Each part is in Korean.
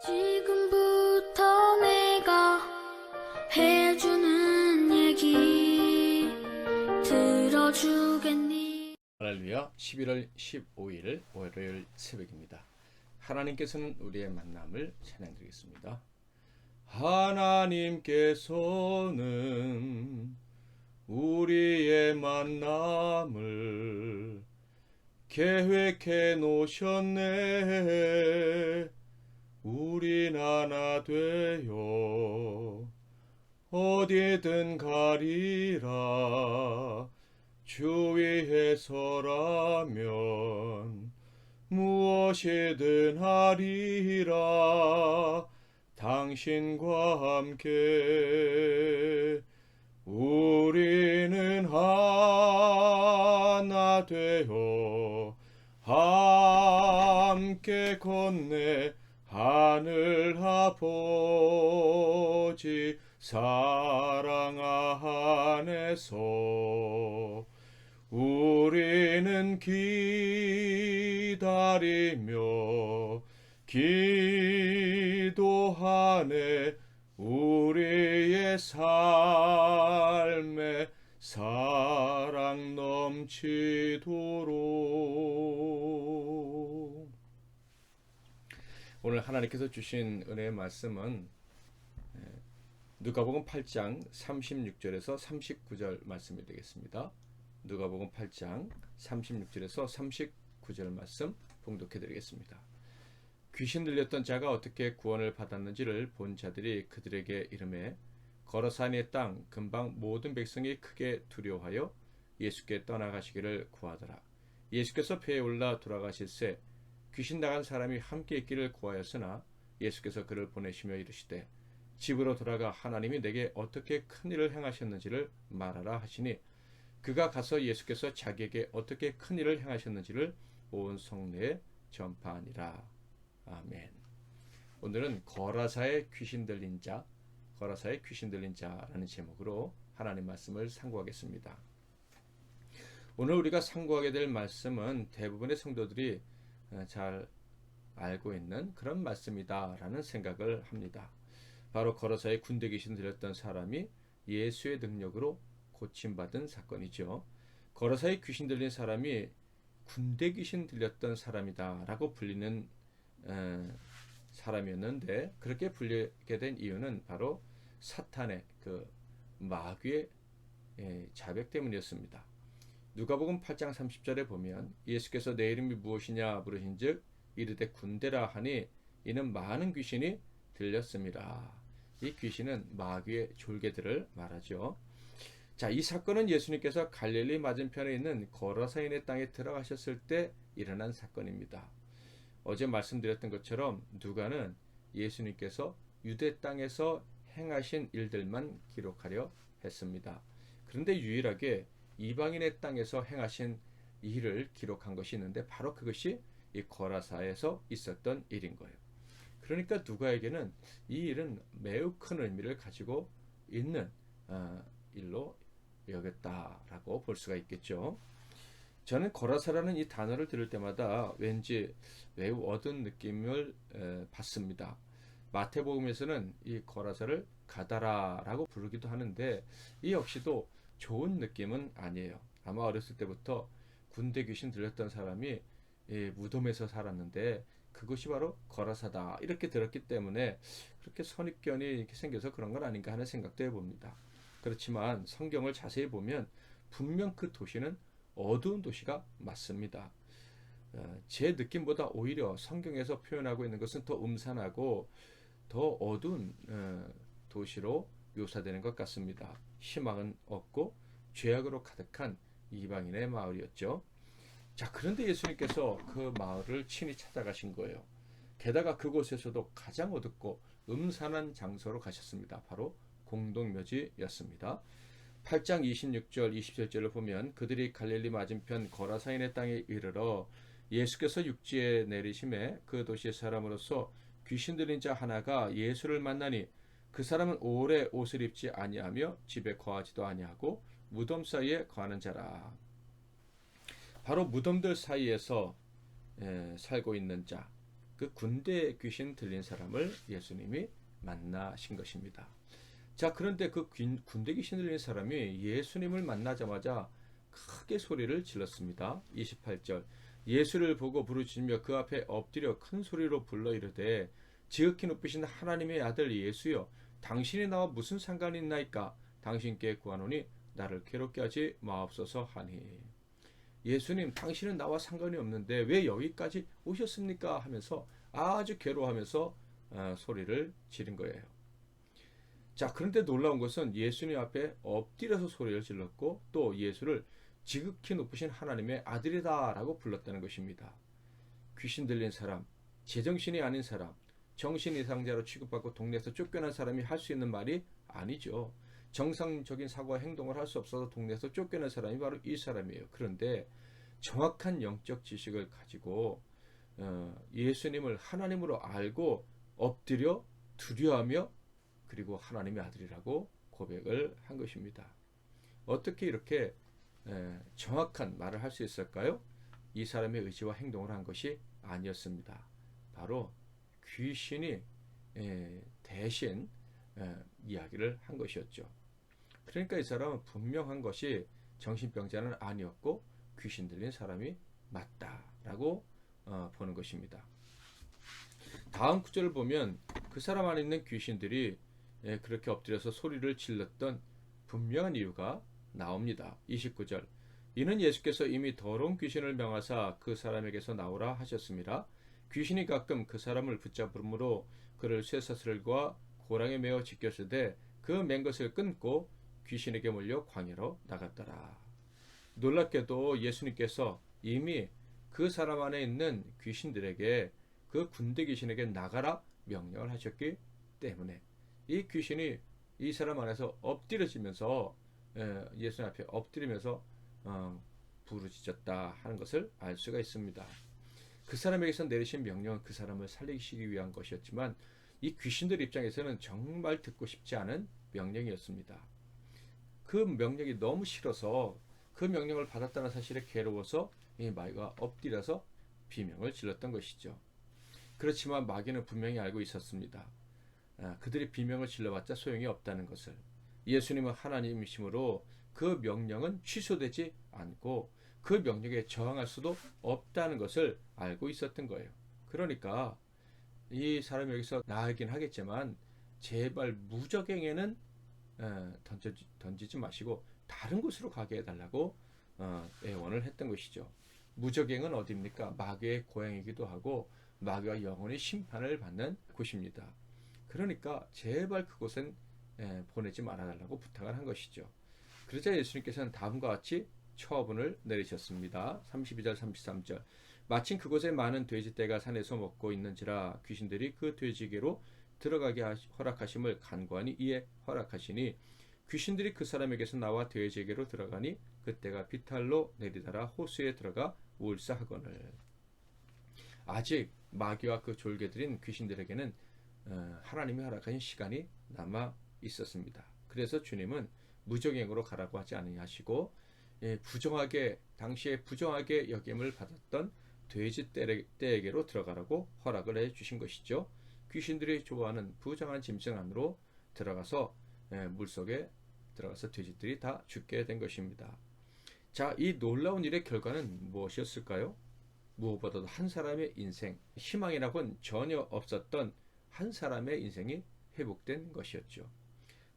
지금부터 내가 해주는 얘기 들어주겠니? 할렐루야. 11월 15일 월요일 새벽입니다. 하나님께서는 우리의 만남을 찬양드리겠습니다. 하나님께서는 우리의 만남을 계획해 놓으셨네. 우린 하나 되어 어디든 가리라. 주위에 서라면 무엇이든 하리라. 당신과 함께 우리는 하나 되어 함께 건네 하늘 아버지 사랑 안에서 우리는 기다리며 기도하네. 우리의 삶에 사랑 넘치도록. 오늘 하나님께서 주신 은혜의 말씀은 누가복음 8장 36절에서 39절 말씀이 되겠습니다. 누가복음 8장 36절에서 39절 말씀 봉독해 드리겠습니다. 귀신 들렸던 자가 어떻게 구원을 받았는지를 본 자들이 그들에게 이르매 거라사니의 땅 근방 모든 백성이 크게 두려워하여 예수께 떠나가시기를 구하더라. 예수께서 배에 올라 돌아가실새 귀신 나간 사람이 함께 있기를 구하였으나 예수께서 그를 보내시며 이르시되 집으로 돌아가 하나님이 내게 어떻게 큰 일을 행하셨는지를 말하라 하시니 그가 가서 예수께서 자기에게 어떻게 큰 일을 행하셨는지를 온 성내에 전파하니라. 아멘. 오늘은 거라사의 귀신 들린 자라는 제목으로 하나님 말씀을 상고하겠습니다. 오늘 우리가 상고하게 될 말씀은 대부분의 성도들이 잘 알고 있는 그런 말씀이다라는 생각을 합니다. 바로 거라사의 군대 귀신 들렸던 사람이 예수의 능력으로 고침받은 사건이죠. 거라사의 귀신 들린 사람이 군대 귀신 들렸던 사람이다라고 불리는 사람이었는데, 그렇게 불리게 된 이유는 바로 사탄의 그 마귀의 자백 때문이었습니다. 누가복음 8장 30절에 보면 예수께서 내 이름이 무엇이냐 물으신즉 이르되 군대라 하니 이는 많은 귀신이 들렸습니다. 이 귀신은 마귀의 졸개들을 말하죠. 자, 이 사건은 예수님께서 갈릴리 맞은편에 있는 거라사인의 땅에 들어가셨을 때 일어난 사건입니다. 어제 말씀드렸던 것처럼 누가는 예수님께서 유대 땅에서 행하신 일들만 기록하려 했습니다. 그런데 유일하게 이방인의 땅에서 행하신 일을 기록한 것이 있는데 바로 그것이 이 거라사에서 있었던 일인 거예요. 그러니까 누가에게는 이 일은 매우 큰 의미를 가지고 있는 일로 여겼다라고 볼 수가 있겠죠. 저는 거라사라는 이 단어를 들을 때마다 왠지 매우 어두운 느낌을 받습니다. 마태복음에서는 이 거라사를 가다라라고 부르기도 하는데 이 역시도 좋은 느낌은 아니에요. 아마 어렸을 때부터 군대 귀신 들렸던 사람이 무덤에서 살았는데 그것이 바로 거라사다 이렇게 들었기 때문에 그렇게 선입견이 이렇게 생겨서 그런 건 아닌가 하는 생각도 해봅니다. 그렇지만 성경을 자세히 보면 분명 그 도시는 어두운 도시가 맞습니다. 제 느낌보다 오히려 성경에서 표현하고 있는 것은 더 음산하고 더 어두운 도시로 묘사되는 것 같습니다. 희망은 없고 죄악으로 가득한 이방인의 마을이었죠. 자, 그런데 예수님께서 그 마을을 친히 찾아가신 거예요. 게다가 그곳에서도 가장 어둡고 음산한 장소로 가셨습니다. 바로 공동묘지였습니다. 8장 26절 27절을 보면 그들이 갈릴리 맞은편 거라사인의 땅에 이르러 예수께서 육지에 내리심에 그 도시의 사람으로서 귀신 들린 자 하나가 예수를 만나니 그 사람은 오래 옷을 입지 아니하며 집에 거하지도 아니하고 무덤 사이에 거하는 자라. 바로 무덤들 사이에서 살고 있는 자, 그 군대 귀신 들린 사람을 예수님이 만나신 것입니다. 자, 그런데 그 군대 귀신 들린 사람이 예수님을 만나자마자 크게 소리를 질렀습니다. 28절. 예수를 보고 부르짖으며 그 앞에 엎드려 큰 소리로 불러 이르되 지극히 높으신 하나님의 아들 예수여, 당신이 나와 무슨 상관이 있나이까? 당신께 구하노니 나를 괴롭게 하지 마옵소서 하니. 예수님, 당신은 나와 상관이 없는데 왜 여기까지 오셨습니까? 하면서 아주 괴로워하면서 소리를 지른 거예요. 자, 그런데 놀라운 것은 예수님 앞에 엎드려서 소리를 질렀고 또 예수를 지극히 높으신 하나님의 아들이다 라고 불렀다는 것입니다. 귀신 들린 사람, 제정신이 아닌 사람, 정신 이상자로 취급받고 동네에서 쫓겨난 사람이 할 수 있는 말이 아니죠. 정상적인 사고와 행동을 할 수 없어서 동네에서 쫓겨난 사람이 바로 이 사람이에요. 그런데 정확한 영적 지식을 가지고 예수님을 하나님으로 알고 엎드려 두려워하며 그리고 하나님의 아들이라고 고백을 한 것입니다. 어떻게 이렇게 정확한 말을 할 수 있을까요? 이 사람의 의지와 행동을 한 것이 아니었습니다. 바로 귀신이 대신 이야기를 한 것이었죠. 그러니까 이 사람은 분명한 것이 정신병자는 아니었고 귀신 들린 사람이 맞다라고 보는 것입니다. 다음 구절을 보면 그 사람 안에 있는 귀신들이 그렇게 엎드려서 소리를 질렀던 분명한 이유가 나옵니다. 29절. 이는 예수께서 이미 더러운 귀신을 명하사 그 사람에게서 나오라 하셨습니다. 귀신이 가끔 그 사람을 붙잡으므로 그를 쇠사슬과 고랑에 매어 지켰으되 그 맨 것을 끊고 귀신에게 몰려 광야로 나갔더라. 놀랍게도 예수님께서 이미 그 사람 안에 있는 귀신들에게 그 군대 귀신에게 나가라 명령을 하셨기 때문에 이 귀신이 이 사람 안에서 엎드려지면서 예수님 앞에 엎드리면서 부르짖었다 하는 것을 알 수가 있습니다. 그 사람에게서 내리신 명령은 그 사람을 살리시기 위한 것이었지만 이 귀신들 입장에서는 정말 듣고 싶지 않은 명령이었습니다. 그 명령이 너무 싫어서 그 명령을 받았다는 사실에 괴로워서 이 마귀가 엎드려서 비명을 질렀던 것이죠. 그렇지만 마귀는 분명히 알고 있었습니다. 그들이 비명을 질러봤자 소용이 없다는 것을. 예수님은 하나님이시므로 그 명령은 취소되지 않고 그 명령에 저항할 수도 없다는 것을 알고 있었던 거예요. 그러니까 이 사람이 여기서 나아가긴 하겠지만 제발 무적행에는 던지지 마시고 다른 곳으로 가게 해달라고 애원을 했던 것이죠. 무적행은 어디입니까? 마귀의 고향이기도 하고 마귀가 영원히 심판을 받는 곳입니다. 그러니까 제발 그곳엔 보내지 말아달라고 부탁을 한 것이죠. 그러자 예수님께서는 다음과 같이 처분을 내리셨습니다. 32절 33절. 마침 그곳에 많은 돼지떼가 산에서 먹고 있는지라 귀신들이 그 돼지계로 들어가게 허락하심을 간구하니 이에 허락하시니 귀신들이 그 사람에게서 나와 돼지에게로 들어가니 그때가 비탈로 내리다라 호수에 들어가 울사하거늘. 아직 마귀와 그 졸개들인 귀신들에게는 하나님이 허락하신 시간이 남아 있었습니다. 그래서 주님은 무적행으로 가라고 하지 아니하시고 부정하게 당시에 부정하게 여김을 받았던 돼지떼에게로 들어가라고 허락을 해주신 것이죠. 귀신들이 좋아하는 부정한 짐승 안으로 들어가서 물속에 들어가서 돼지들이 다 죽게 된 것입니다. 자, 이 놀라운 일의 결과는 무엇이었을까요? 무엇보다도 한 사람의 인생, 희망이라고는 전혀 없었던 한 사람의 인생이 회복된 것이었죠.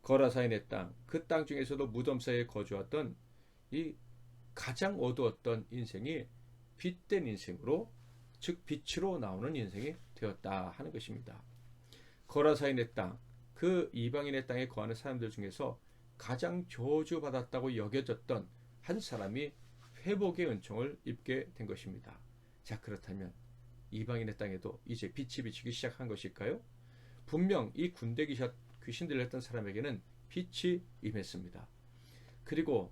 거라사인의 땅, 그 땅 중에서도 무덤 사이에 거주했던 이 가장 어두웠던 인생이 빛된 인생으로, 즉 빛으로 나오는 인생이 되었다 하는 것입니다. 거라사인의 땅, 그 이방인의 땅에 거하는 사람들 중에서 가장 저주받았다고 여겨졌던 한 사람이 회복의 은총을 입게 된 것입니다. 자, 그렇다면 이방인의 땅에도 이제 빛이 비치기 시작한 것일까요? 분명 이 군대 귀신 들렸던 사람에게는 빛이 임했습니다. 그리고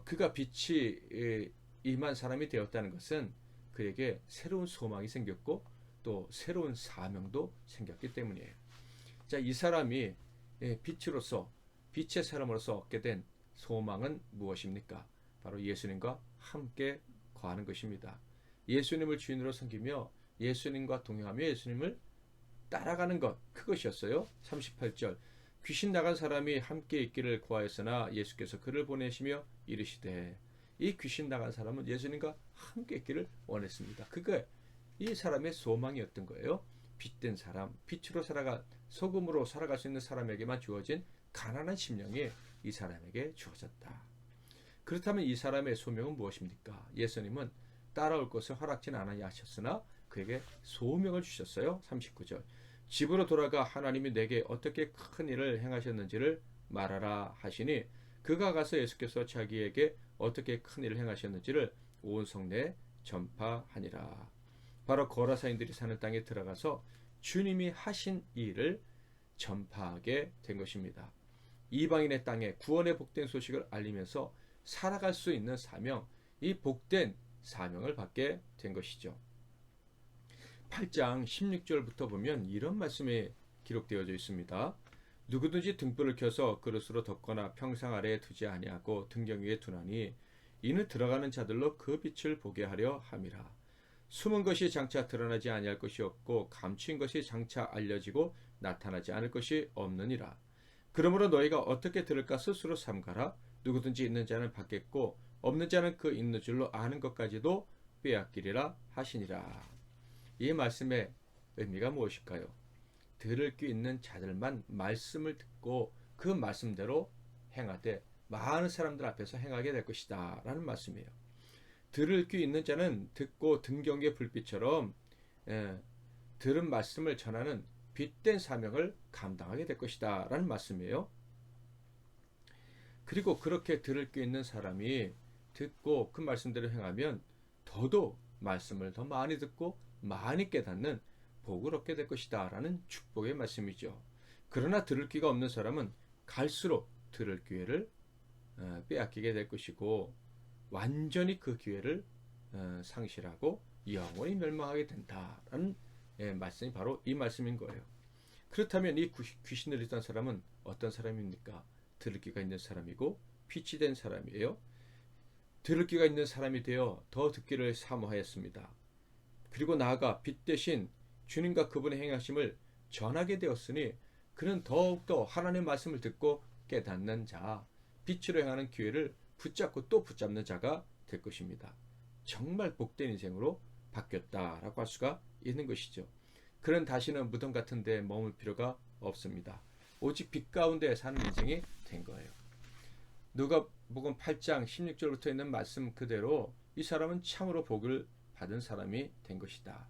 그가 빛이 임한 사람이 되었다는 것은 그에게 새로운 소망이 생겼고 또 새로운 사명도 생겼기 때문이에요. 자, 이 사람이 빛으로서 빛의 사람으로서 얻게 된 소망은 무엇입니까? 바로 예수님과 함께 거하는 것입니다. 예수님을 주인으로 섬기며 예수님과 동행하며 예수님을 따라가는 것, 그것이었어요. 38절 귀신 나간 사람이 함께 있기를 구하였으나 예수께서 그를 보내시며 이르시되, 이 귀신 나간 사람은 예수님과 함께 있기를 원했습니다. 그게 이 사람의 소망이었던 거예요. 빛된 사람, 빛으로 살아가 소금으로 살아갈 수 있는 사람에게만 주어진 가난한 심령이 이 사람에게 주어졌다. 그렇다면 이 사람의 소명은 무엇입니까? 예수님은 따라올 것을 허락진 않아야 하셨으나 그에게 소명을 주셨어요. 39절 집으로 돌아가 하나님이 내게 어떻게 큰 일을 행하셨는지를 말하라 하시니, 그가 가서 예수께서 자기에게 어떻게 큰 일을 행하셨는지를 온 성내에 전파하니라. 바로 거라사인들이 사는 땅에 들어가서 주님이 하신 일을 전파하게 된 것입니다. 이방인의 땅에 구원의 복된 소식을 알리면서 살아갈 수 있는 사명, 이 복된 사명을 받게 된 것이죠. 8장 16절부터 보면 이런 말씀이 기록되어져 있습니다. 누구든지 등불을 켜서 그릇으로 덮거나 평상 아래에 두지 아니하고 등경 위에 두나니 이는 들어가는 자들로 그 빛을 보게 하려 함이라. 숨은 것이 장차 드러나지 아니할 것이 없고 감추인 것이 장차 알려지고 나타나지 않을 것이 없느니라. 그러므로 너희가 어떻게 들을까 스스로 삼가라. 누구든지 있는 자는 받겠고 없는 자는 그 있는 줄로 아는 것까지도 빼앗기리라 하시니라. 이 말씀의 의미가 무엇일까요? 들을 귀 있는 자들만 말씀을 듣고 그 말씀대로 행하되 많은 사람들 앞에서 행하게 될 것이다 라는 말씀이에요. 들을 귀 있는 자는 듣고 등경의 불빛처럼 들은 말씀을 전하는 빛된 사명을 감당하게 될 것이다 라는 말씀이에요. 그리고 그렇게 들을 귀 있는 사람이 듣고 그 말씀대로 행하면 더더욱 말씀을 더 많이 듣고 많이 깨닫는 복을 얻게 될 것이다 라는 축복의 말씀이죠. 그러나 들을 귀가 없는 사람은 갈수록 들을 기회를 빼앗기게 될 것이고 완전히 그 기회를 상실하고 영원히 멸망하게 된다라는 말씀이 바로 이 말씀인 거예요. 그렇다면 이 귀신을 들던 사람은 어떤 사람입니까? 들을 귀가 있는 사람이고 빛이 된 사람이에요. 들을 귀가 있는 사람이 되어 더 듣기를 사모하였습니다. 그리고 나아가 빛 대신 주님과 그분의 행하심을 전하게 되었으니 그는 더욱더 하나님의 말씀을 듣고 깨닫는 자, 빛으로 행하는 기회를 붙잡고 또 붙잡는 자가 될 것입니다. 정말 복된 인생으로 바뀌었다라고 할 수가 있는 것이죠. 그는 다시는 무덤 같은 데 머물 필요가 없습니다. 오직 빛 가운데 사는 인생이 된 거예요. 누가복음 8장 16절부터 있는 말씀 그대로 이 사람은 참으로 복을 받은 사람이 된 것이다.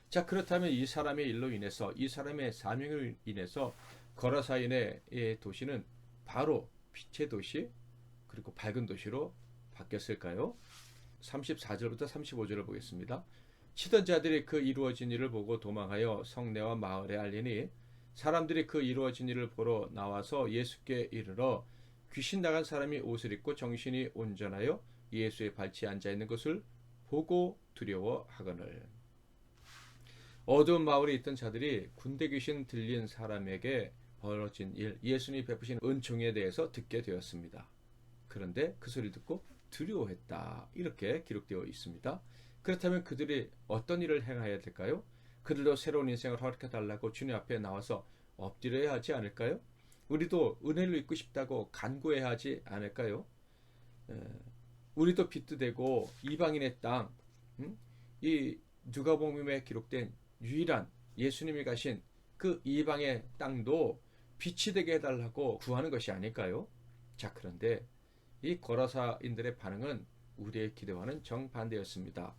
자, 그렇다면 이 사람의 일로 인해서, 이 사람의 사명으로 인해서 거라사인의 도시는 바로 빛의 도시 그리고 밝은 도시로 바뀌었을까요? 34절부터 35절을 보겠습니다. 치던 자들이 그 이루어진 일을 보고 도망하여 성내와 마을에 알리니 사람들이 그 이루어진 일을 보러 나와서 예수께 이르러 귀신 나간 사람이 옷을 입고 정신이 온전하여 예수의 발치에 앉아있는 것을 보고 두려워하거늘. 어두운 마을에 있던 자들이 군대 귀신 들린 사람에게 벌어진 일, 예수님이 베푸신 은총에 대해서 듣게 되었습니다. 그런데 그 소리를 듣고 두려워했다, 이렇게 기록되어 있습니다. 그렇다면 그들이 어떤 일을 행해야 될까요? 그들도 새로운 인생을 허락해달라고 주님 앞에 나와서 엎드려야 하지 않을까요? 우리도 은혜를 입고 싶다고 간구해야 하지 않을까요? 우리도 빛도 되고 이방인의 땅, 이 누가복음에 기록된 유일한 예수님이 가신 그 이방의 땅도 빛이 되게 해달라고 구하는 것이 아닐까요? 자, 그런데 이 거라사인들의 반응은 우리의 기대와는 정반대였습니다.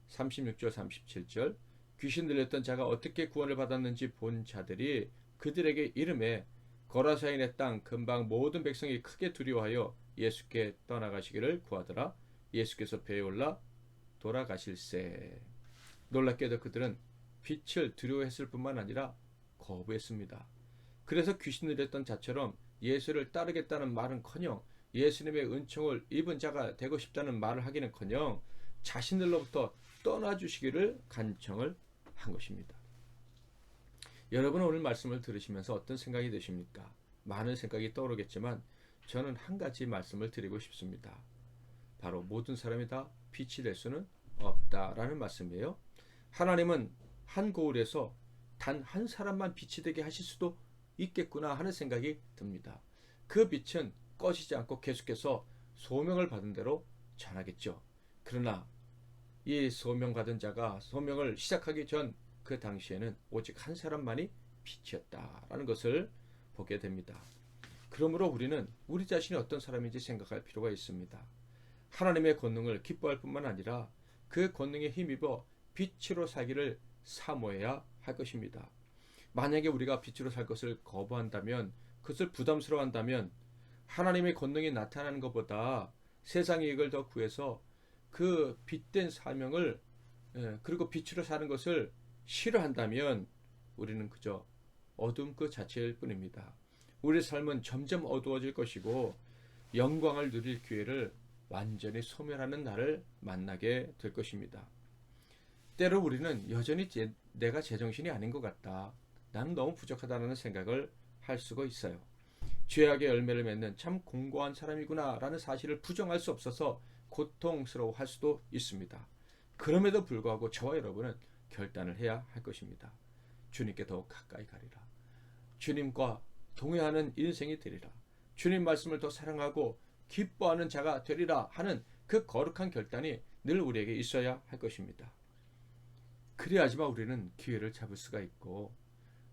36절 37절 귀신 들렸던 자가 어떻게 구원을 받았는지 본 자들이 그들에게 이르매 거라사인의 땅 근방 모든 백성이 크게 두려워하여 예수께 떠나가시기를 구하더라. 예수께서 배에 올라 돌아가실세. 놀랍게도 그들은 빛을 두려워했을 뿐만 아니라 거부했습니다. 그래서 귀신 들렸던 자처럼 예수를 따르겠다는 말은커녕 예수님의 은총을 입은 자가 되고 싶다는 말을 하기는커녕 자신들로부터 떠나주시기를 간청을 한 것입니다. 여러분은 오늘 말씀을 들으시면서 어떤 생각이 드십니까? 많은 생각이 떠오르겠지만 저는 한 가지 말씀을 드리고 싶습니다. 바로 모든 사람이 다 빛이 될 수는 없다라는 말씀이에요. 하나님은 한 거울에서 단 한 사람만 빛이 되게 하실 수도 있겠구나 하는 생각이 듭니다. 그 빛은 꺼지지 않고 계속해서 소명을 받은 대로 전하겠죠. 그러나 이 소명받은 자가 소명을 시작하기 전 그 당시에는 오직 한 사람만이 빛이었다라는 것을 보게 됩니다. 그러므로 우리는 우리 자신이 어떤 사람인지 생각할 필요가 있습니다. 하나님의 권능을 기뻐할 뿐만 아니라 그 권능에 힘입어 빛으로 살기를 사모해야 할 것입니다. 만약에 우리가 빛으로 살 것을 거부한다면, 그것을 부담스러워한다면 하나님의 권능이 나타나는 것보다 세상의 이익을 더 구해서 그 빛된 사명을 그리고 빛으로 사는 것을 싫어한다면 우리는 그저 어둠 그 자체일 뿐입니다. 우리 삶은 점점 어두워질 것이고 영광을 누릴 기회를 완전히 소멸하는 날을 만나게 될 것입니다. 때로 우리는 여전히 내가 제정신이 아닌 것 같다, 나는 너무 부족하다는 생각을 할 수가 있어요. 죄악의 열매를 맺는 참 공고한 사람이구나 라는 사실을 부정할 수 없어서 고통스러워할 수도 있습니다. 그럼에도 불구하고 저와 여러분은 결단을 해야 할 것입니다. 주님께 더욱 가까이 가리라. 주님과 동행하는 인생이 되리라. 주님 말씀을 더 사랑하고 기뻐하는 자가 되리라 하는 그 거룩한 결단이 늘 우리에게 있어야 할 것입니다. 그래야지만 우리는 기회를 잡을 수가 있고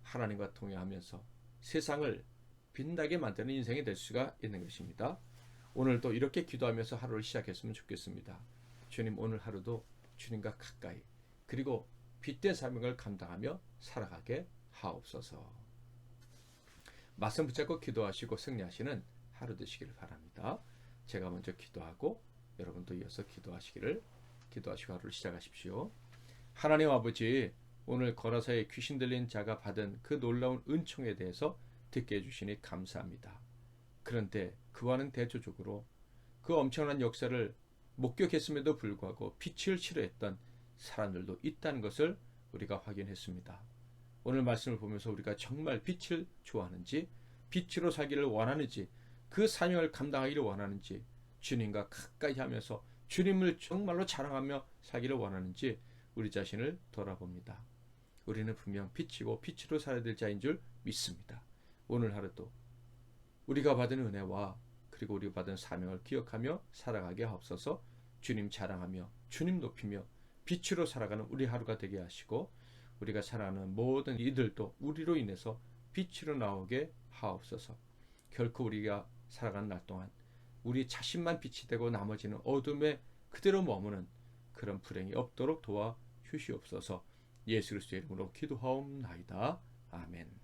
하나님과 동행하면서 세상을 빛나게 만드는 인생이 될 수가 있는 것입니다. 오늘도 이렇게 기도하면서 하루를 시작했으면 좋겠습니다. 주님, 오늘 하루도 주님과 가까이, 그리고 빛된 사명을 감당하며 살아가게 하옵소서. 말씀 붙잡고 기도하시고 승리하시는 하루 되시기를 바랍니다. 제가 먼저 기도하고 여러분도 이어서 기도하시고 하루를 시작하십시오. 하나님 아버지, 오늘 거라사의 귀신 들린 자가 받은 그 놀라운 은총에 대해서 듣게 해주시니 감사합니다. 그런데 그와는 대조적으로 그 엄청난 역사를 목격했음에도 불구하고 빛을 싫어했던 사람들도 있다는 것을 우리가 확인했습니다. 오늘 말씀을 보면서 우리가 정말 빛을 좋아하는지, 빛으로 살기를 원하는지, 그 사명을 감당하기를 원하는지, 주님과 가까이 하면서 주님을 정말로 자랑하며 살기를 원하는지 우리 자신을 돌아봅니다. 우리는 분명 빛이고 빛으로 살아야 될 자인 줄 믿습니다. 오늘 하루도 우리가 받은 은혜와 그리고 우리가 받은 사명을 기억하며 살아가게 하옵소서. 주님 자랑하며 주님 높이며 빛으로 살아가는 우리 하루가 되게 하시고 우리가 살아가는 모든 이들도 우리로 인해서 빛으로 나오게 하옵소서. 결코 우리가 살아가는 날 동안 우리 자신만 빛이 되고 나머지는 어둠에 그대로 머무는 그런 불행이 없도록 도와 주시옵소서. 예수 그리스도의 이름으로 기도하옵나이다. 아멘.